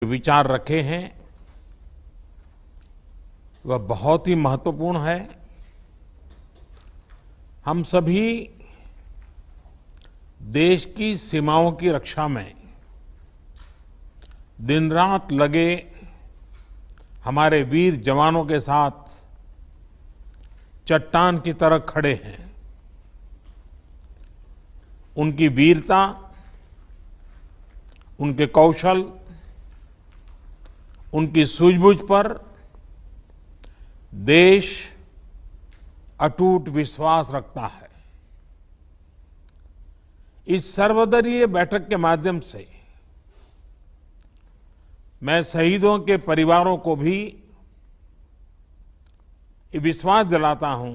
विचार रखे हैं वह बहुत ही महत्वपूर्ण है। हम सभी देश की सीमाओं की रक्षा में दिन रात लगे हमारे वीर जवानों के साथ चट्टान की तरह खड़े हैं। उनकी वीरता, उनके कौशल, उनकी सूझबूझ पर देश अटूट विश्वास रखता है। इस सर्वदलीय बैठक के माध्यम से मैं शहीदों के परिवारों को भी ये विश्वास दिलाता हूं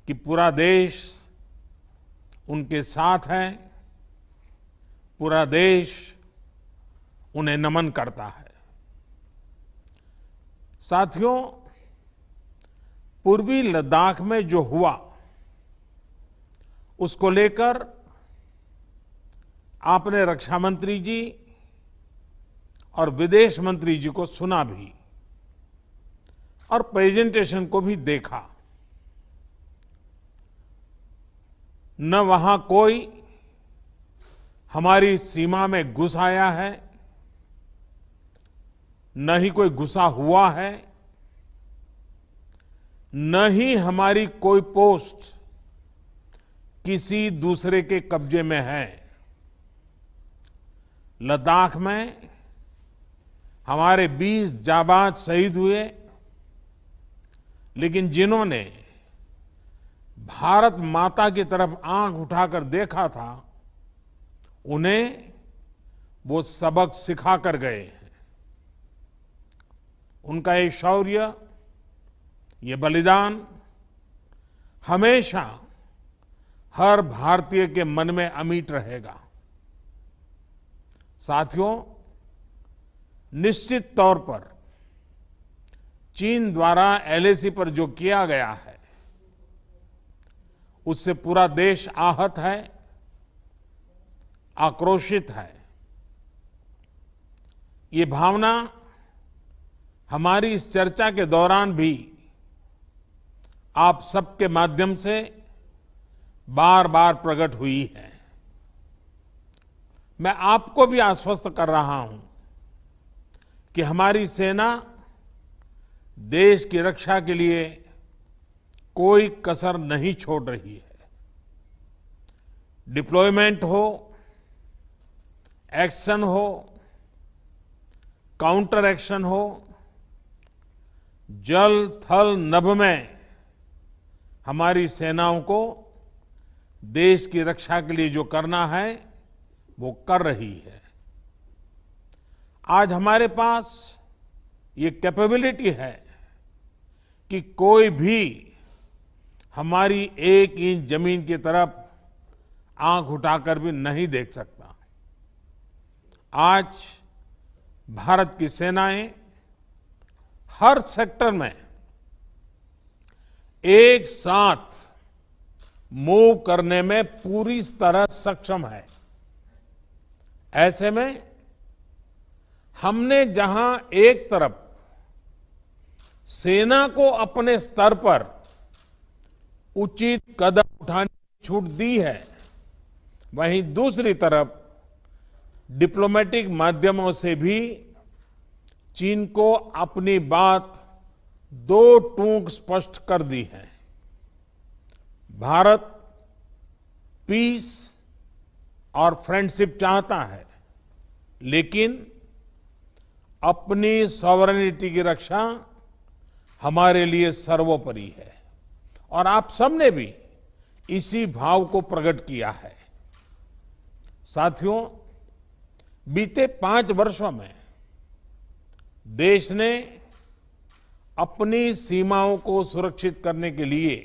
कि पूरा देश उनके साथ है, पूरा देश उन्हें नमन करता है। साथियों, पूर्वी लद्दाख में जो हुआ उसको लेकर आपने रक्षा मंत्री जी और विदेश मंत्री जी को सुना भी और प्रेजेंटेशन को भी देखा। न वहां कोई हमारी सीमा में घुस आया है, न ही कोई घुसा हुआ है, न ही हमारी कोई पोस्ट किसी दूसरे के कब्जे में है। लद्दाख में हमारे 20 जाबाज शहीद हुए, लेकिन जिन्होंने भारत माता की तरफ आंख उठाकर देखा था, उन्हें वो सबक सिखा कर गए हैं। उनका ये शौर्य, ये बलिदान हमेशा हर भारतीय के मन में अमिट रहेगा। साथियों, निश्चित तौर पर चीन द्वारा एलएसी पर जो किया गया है उससे पूरा देश आहत है, आक्रोशित है। ये भावना हमारी इस चर्चा के दौरान भी आप सबके माध्यम से बार बार प्रकट हुई है। मैं आपको भी आश्वस्त कर रहा हूं कि हमारी सेना देश की रक्षा के लिए कोई कसर नहीं छोड़ रही है। डिप्लॉयमेंट हो, एक्शन हो, काउंटर एक्शन हो, जल थल नभ में हमारी सेनाओं को देश की रक्षा के लिए जो करना है वो कर रही है। आज हमारे पास ये कैपेबिलिटी है कि कोई भी हमारी 1 इंच जमीन की तरफ आंख उठाकर भी नहीं देख सकता। आज भारत की सेनाएं हर सेक्टर में एक साथ मूव करने में पूरी तरह सक्षम है। ऐसे में हमने जहां एक तरफ सेना को अपने स्तर पर उचित कदम उठाने की छूट दी है, वहीं दूसरी तरफ डिप्लोमेटिक माध्यमों से भी चीन को अपनी बात दो टूक स्पष्ट कर दी है। भारत पीस और फ्रेंडशिप चाहता है, लेकिन अपनी सॉवरेनिटी की रक्षा हमारे लिए सर्वोपरि है और आप सबने भी इसी भाव को प्रकट किया है। साथियों, बीते 5 वर्षों में देश ने अपनी सीमाओं को सुरक्षित करने के लिए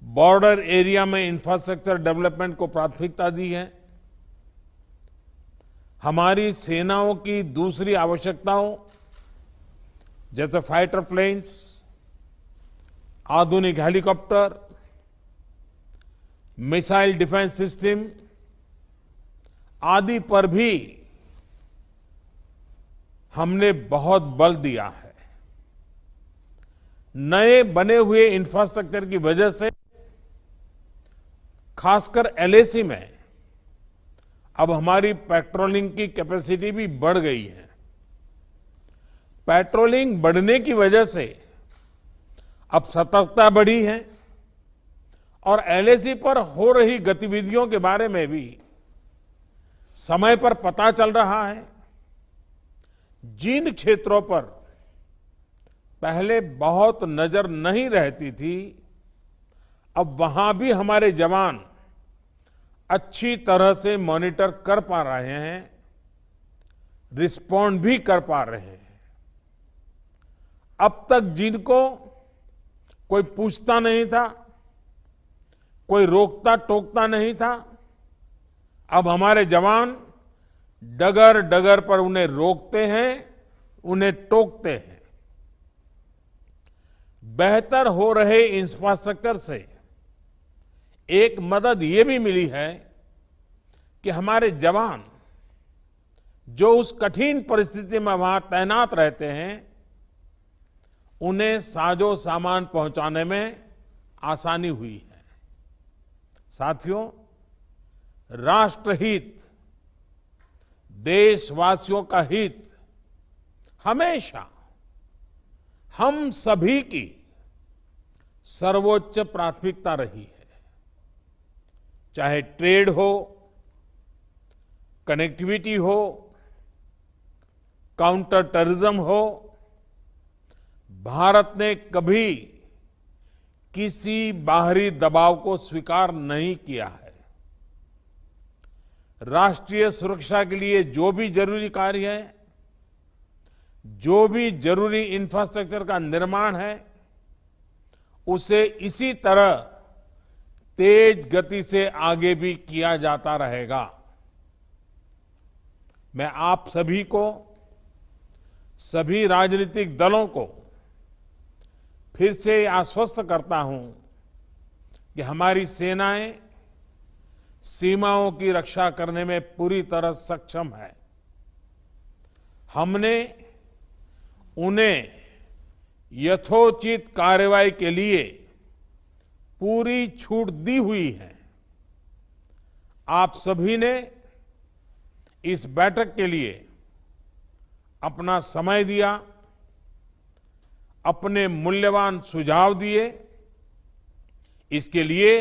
बॉर्डर एरिया में इंफ्रास्ट्रक्चर डेवलपमेंट को प्राथमिकता दी है। हमारी सेनाओं की दूसरी आवश्यकताओं जैसे फाइटर प्लेन्स, आधुनिक हेलीकॉप्टर, मिसाइल डिफेंस सिस्टम आदि पर भी हमने बहुत बल दिया है। नए बने हुए इंफ्रास्ट्रक्चर की वजह से खासकर एलएसी में अब हमारी पेट्रोलिंग की कैपेसिटी भी बढ़ गई है। पेट्रोलिंग बढ़ने की वजह से अब सतर्कता बढ़ी है और एलएसी पर हो रही गतिविधियों के बारे में भी समय पर पता चल रहा है। जिन क्षेत्रों पर पहले बहुत नजर नहीं रहती थी, अब वहां भी हमारे जवान अच्छी तरह से मॉनिटर कर पा रहे हैं, रिस्पॉन्ड भी कर पा रहे हैं। अब तक जिनको कोई पूछता नहीं था, कोई रोकता टोकता नहीं था, अब हमारे जवान डगर डगर पर उन्हें रोकते हैं, उन्हें टोकते हैं। बेहतर हो रहे इंफ्रास्ट्रक्चर से एक मदद ये भी मिली है कि हमारे जवान जो उस कठिन परिस्थिति में वहां तैनात रहते हैं, उन्हें साजो सामान पहुंचाने में आसानी हुई है। साथियों, राष्ट्रहित, देशवासियों का हित हमेशा हम सभी की सर्वोच्च प्राथमिकता रही है। चाहे ट्रेड हो, कनेक्टिविटी हो, काउंटर टेररिज्म हो, भारत ने कभी किसी बाहरी दबाव को स्वीकार नहीं किया है। राष्ट्रीय सुरक्षा के लिए जो भी जरूरी कार्य है, जो भी जरूरी इंफ्रास्ट्रक्चर का निर्माण है, उसे इसी तरह तेज गति से आगे भी किया जाता रहेगा। मैं आप सभी को, सभी राजनीतिक दलों को फिर से आश्वस्त करता हूं कि हमारी सेनाएं सीमाओं की रक्षा करने में पूरी तरह सक्षम है। हमने उन्हें यथोचित कार्रवाई के लिए पूरी छूट दी हुई है। आप सभी ने इस बैठक के लिए अपना समय दिया, अपने मूल्यवान सुझाव दिए। इसके लिए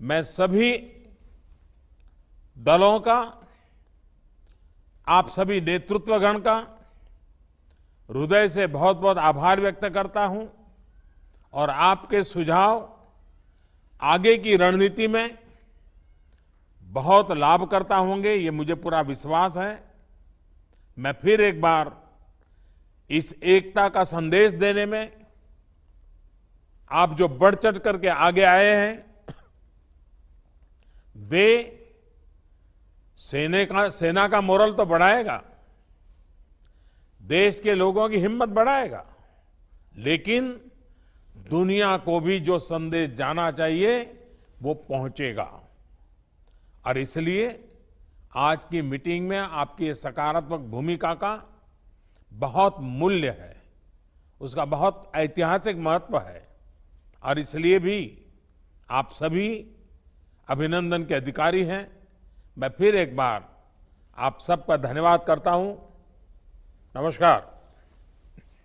मैं सभी दलों का, आप सभी नेतृत्वगण का हृदय से बहुत बहुत आभार व्यक्त करता हूं और आपके सुझाव आगे की रणनीति में बहुत लाभकर्ता होंगे, ये मुझे पूरा विश्वास है। मैं फिर एक बार इस एकता का संदेश देने में आप जो बढ़ चढ़ करके आगे आए हैं, वे सेना का मोरल तो बढ़ाएगा, देश के लोगों की हिम्मत बढ़ाएगा, लेकिन दुनिया को भी जो संदेश जाना चाहिए वो पहुंचेगा। और इसलिए आज की मीटिंग में आपकी सकारात्मक भूमिका का बहुत मूल्य है, उसका बहुत ऐतिहासिक महत्व है। और इसलिए भी आप सभी अभिनंदन के अधिकारी हैं। मैं फिर एक बार आप सबका धन्यवाद करता हूं। नमस्कार।